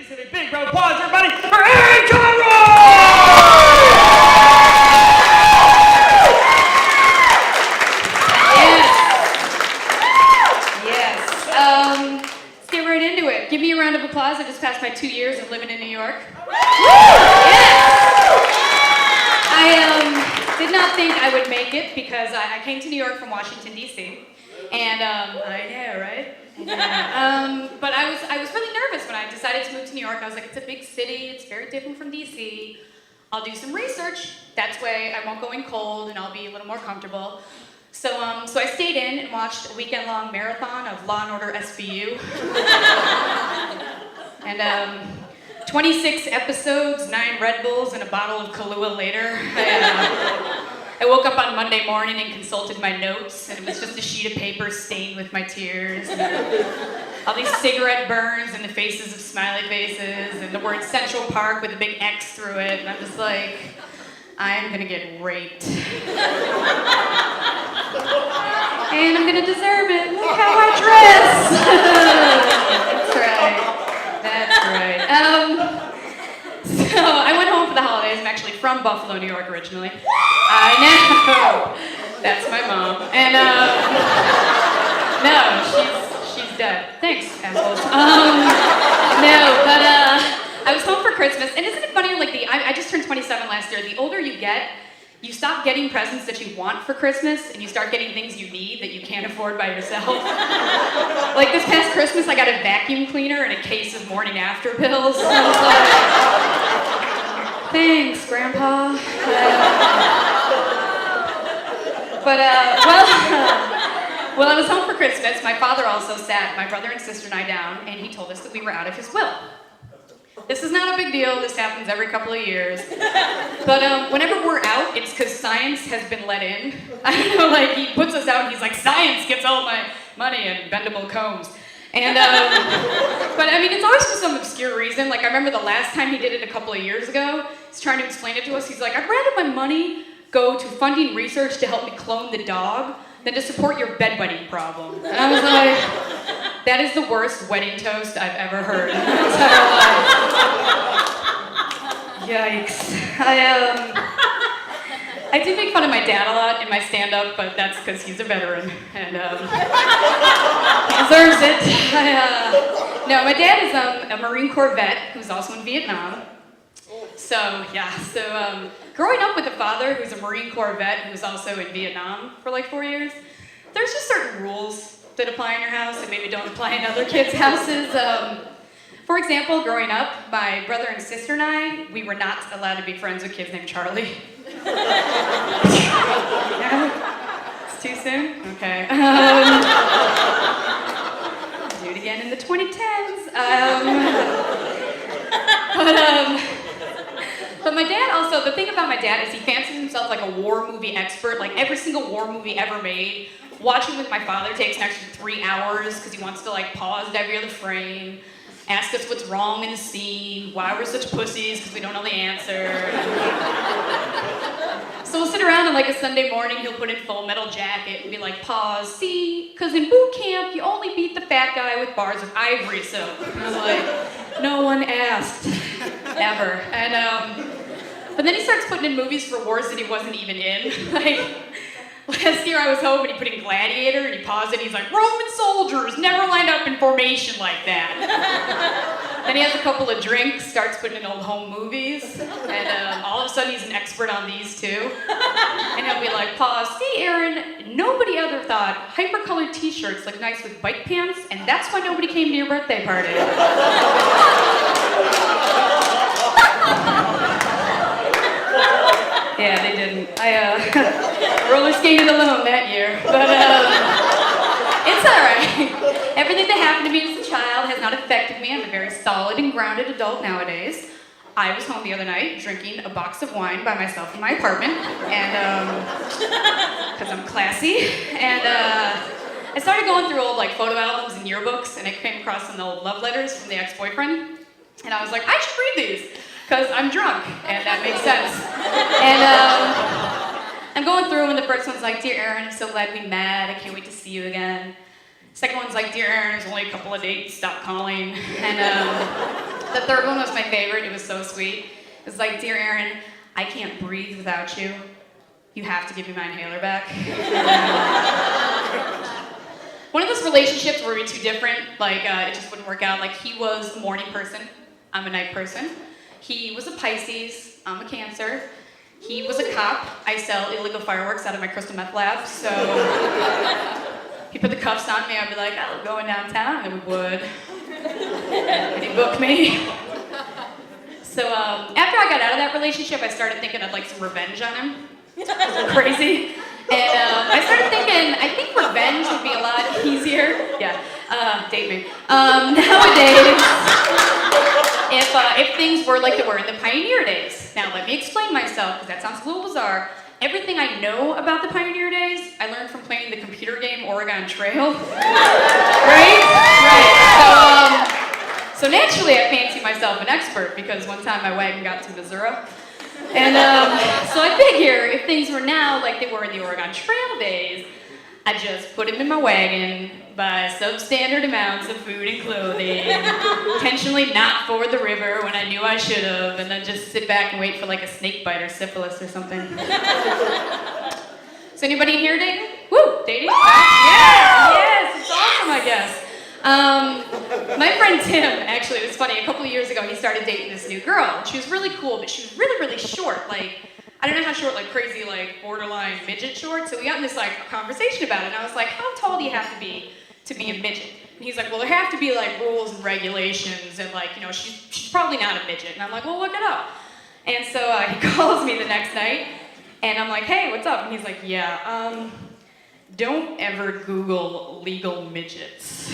Please give a big round of applause, everybody, for Erin Conroy! Let's get right into it. Give me a round of applause. I just passed my 2 years of living in New York. I did not think I would make it because I came to New York from Washington, D.C. And I know, right? But I was really nervous when I decided to move to New York. I was like, it's a big city. It's very different from D.C. I'll do some research. That way I won't go in cold and I'll be a little more comfortable. So I stayed in and watched a weekend-long marathon of Law & Order SVU. And 26 episodes, 9 Red Bulls, and a bottle of Kahlua later. I woke up on Monday morning and consulted my notes, and it was just a sheet of paper stained with my tears. And all these cigarette burns and the faces of smiley faces, and the word Central Park with a big X through it. And I'm just like, I'm gonna get raped. And I'm gonna deserve it. Look how I dress. That's right. So I went home for the holidays. I'm actually from Buffalo, New York originally. I know. That's my mom. And no, she's dead. Thanks, assholes. I was home for Christmas, and isn't it funny? Like I just turned 27 last year. The older you get, you stop getting presents that you want for Christmas, and you start getting things you need that you can't afford by yourself. Like this past Christmas, I got a vacuum cleaner and a case of morning after pills. And I was like, thanks, Grandpa. Well, I was home for Christmas. My father also sat my brother and sister and I down, and he told us that we were out of his will. This is not a big deal. This happens every couple of years. But whenever we're out, it's because science has been let in. I don't know, like he puts us out and he's like, science gets all my money and bendable combs. And, but I mean, it's always for some obscure reason. Like I remember the last time he did it a couple of years ago, he's trying to explain it to us. He's like, I'd rather my money go to funding research to help me clone the dog than to support your bedwetting problem. And I was like, that is the worst wedding toast I've ever heard in my entire life. Yikes. I did make fun of my dad a lot in my stand-up, but that's because he's a veteran, and he deserves it. No, my dad is a Marine Corps vet who's also in Vietnam. So growing up with a father who's a Marine Corps vet who's also in Vietnam for like 4 years, there's just certain rules that apply in your house and maybe don't apply in other kids' houses. For example, growing up, my brother and sister and I, we were not allowed to be friends with kids named Charlie. It's too soon? Okay. Do it again in the 2010s. But my dad also, the thing about my dad is he fancies himself like a war movie expert. Like every single war movie ever made, watching with my father takes an extra 3 hours because he wants to like pause at every other frame, ask us what's wrong in the scene, why we're such pussies because we don't know the answer. So we'll sit around and like a Sunday morning, he'll put in Full Metal Jacket and be like, pause, see, because in boot camp, you only beat the fat guy with bars of ivory soap. And I'm like, no one asked, ever. And, but then he starts putting in movies for wars that he wasn't even in. Like, last year I was home and he put in Gladiator and he paused it and he's like, Roman soldiers never lined up in formation like that. Then he has a couple of drinks, starts putting in old home movies, and all of a sudden he's an expert on these too. And he'll be like, pause, see Erin, nobody ever thought hyper-colored t-shirts look nice with bike pants, and that's why nobody came to your birthday party. Yeah, they didn't. I roller skated alone that year, but it's all right. Everything that happened to me as a child has not affected me. I'm a very solid and grounded adult nowadays. I was home the other night drinking a box of wine by myself in my apartment, and because I'm classy, and I started going through old like photo albums and yearbooks, and I came across some old love letters from the ex-boyfriend, and I was like, I should read these. Because I'm drunk, and that makes sense. And I'm going through, and the first one's like, Dear Erin, I'm so glad we met. I can't wait to see you again. Second one's like, Dear Erin, there's only a couple of dates, stop calling. And the third one was my favorite. It was so sweet. It was like, "Dear Erin, I can't breathe without you. You have to give me my inhaler back." One of those relationships where we're too different, like it just wouldn't work out. Like he was a morning person, I'm a night person. He was a Pisces, I'm a Cancer. He was a cop, I sell illegal fireworks out of my crystal meth lab, so he put the cuffs on me, I'd be like, "Oh, we're going downtown," and we would. And he'd book me. So after I got out of that relationship, I started thinking I'd like some revenge on him. It was crazy. And I started thinking, I think revenge would be a lot easier. Yeah, date me. Nowadays, if things were like they were in the pioneer days. Now, let me explain myself, because that sounds a little bizarre. Everything I know about the pioneer days, I learned from playing the computer game Oregon Trail. Right? So naturally, I fancy myself an expert, because one time my wagon got to Missouri. And so I figure if things were now like they were in the Oregon Trail days, I'd just put him in my wagon, buy substandard amounts of food and clothing, intentionally not ford the river when I knew I should have, and then just sit back and wait for like a snake bite or syphilis or something. Is anybody in here dating? Woo! Dating? Yeah! Yes! It's awesome, I guess. My friend Tim, actually, it was funny, a couple of years ago, he started dating this new girl. She was really cool, but she was really, really short. Like, I don't know how short, like crazy, like borderline midget short. So we got in this like conversation about it, and I was like, "How tall do you have to be a midget?" And he's like, "Well, there have to be like rules and regulations, and like, you know, she's probably not a midget." And I'm like, "Well, look it up." And so he calls me the next night, and I'm like, "Hey, what's up?" And he's like, "Yeah, don't ever Google legal midgets."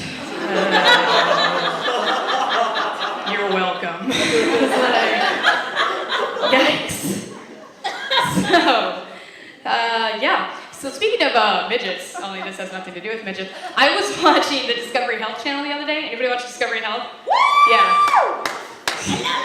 You're welcome. I was like, yikes. So, yeah. So speaking of midgets, only this has nothing to do with midgets, I was watching the Discovery Health channel the other day. Anybody watch Discovery Health? Yeah.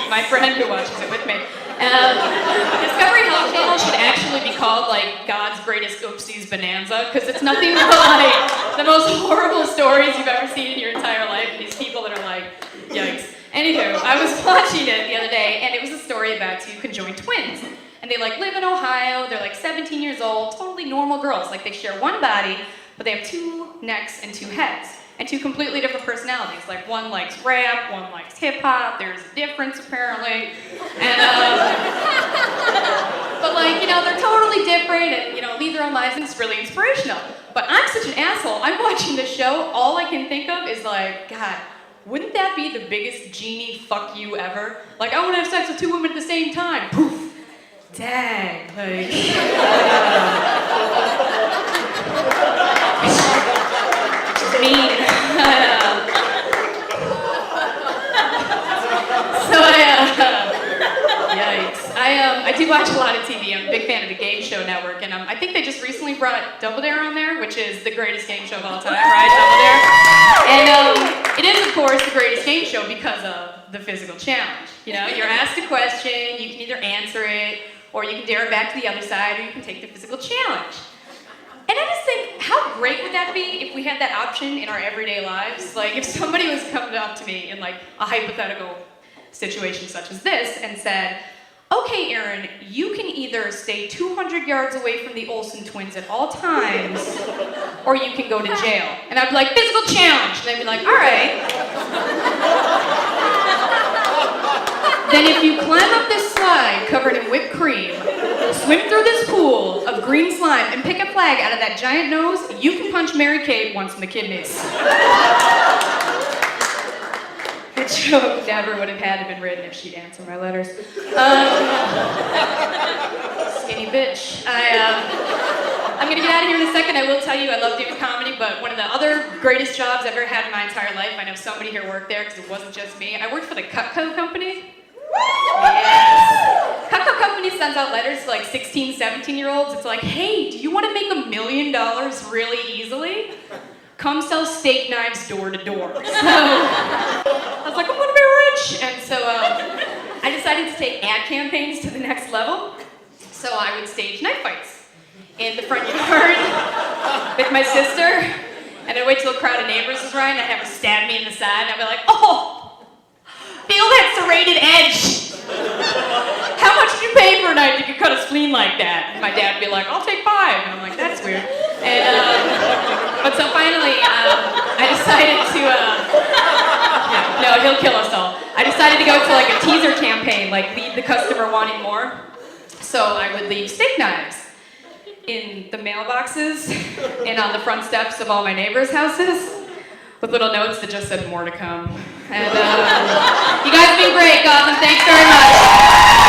My friend who watches it with me. Discovery Health channel should actually be called like God's Greatest Oopsies Bonanza, because it's nothing but like the most horrible stories you've ever seen in your entire life, and these people that are like, yikes. Anywho, I was watching it the other day, and it was a story about two conjoined twins. And they like live in Ohio, they're like 17 years old, totally normal girls. Like they share one body, but they have two necks and two heads. And two completely different personalities. Like one likes rap, one likes hip hop, there's a difference apparently. And but like, you know, they're totally different and, you know, lead their own lives, and it's really inspirational. But I'm such an asshole, I'm watching this show, all I can think of is like, God, wouldn't that be the biggest genie fuck you ever? Like, I want to have sex with two women at the same time. Poof. Dang, like, mean. So yikes. I do watch a lot of TV. I'm a big fan of the Game Show Network, and I think they just recently brought Double Dare on there, which is the greatest game show of all time, right? Double Dare. And it is, of course, the greatest game show because of the physical challenge. You know, you're asked a question, you can either answer it, or you can dare it back to the other side, or you can take the physical challenge. And I just think, how great would that be if we had that option in our everyday lives? Like, if somebody was coming up to me in like a hypothetical situation such as this and said, "Okay, Erin, you can either stay 200 yards away from the Olsen twins at all times, or you can go to jail." And I'd be like, "Physical challenge." And they'd be like, "All right." Then if you climb up this slide covered in whipped cream, swim through this pool of green slime, and pick a flag out of that giant nose, you can punch Mary-Kate once in the kidneys. The joke never would have had to been written if she'd answer my letters. Skinny bitch. I'm gonna get out of here in a second. I will tell you I love doing comedy, but one of the other greatest jobs I've ever had in my entire life, I know somebody here worked there because it wasn't just me. I worked for the Cutco company. Yes. Cutco company sends out letters to like 16, 17-year-olds. It's like, "Hey, do you want to make $1 million really easily? Come sell steak knives door to door." So I was like, "I want to be rich." And so I decided to take ad campaigns to the next level. So I would stage knife fights in the front yard with my sister. And I'd wait till a crowd of neighbors was around, and I'd have her stab me in the side, and I'd be like, "Oh, feel that serrated clean like that. And my dad would be like, I'll take 5. And I'm like, that's weird. And, but so finally, I decided to, no, he'll kill us all. I decided to go to like a teaser campaign, like lead the customer wanting more. So I would leave steak knives in the mailboxes and on the front steps of all my neighbors' houses with little notes that just said more to come. And you guys have been great, Gotham. Thanks very much.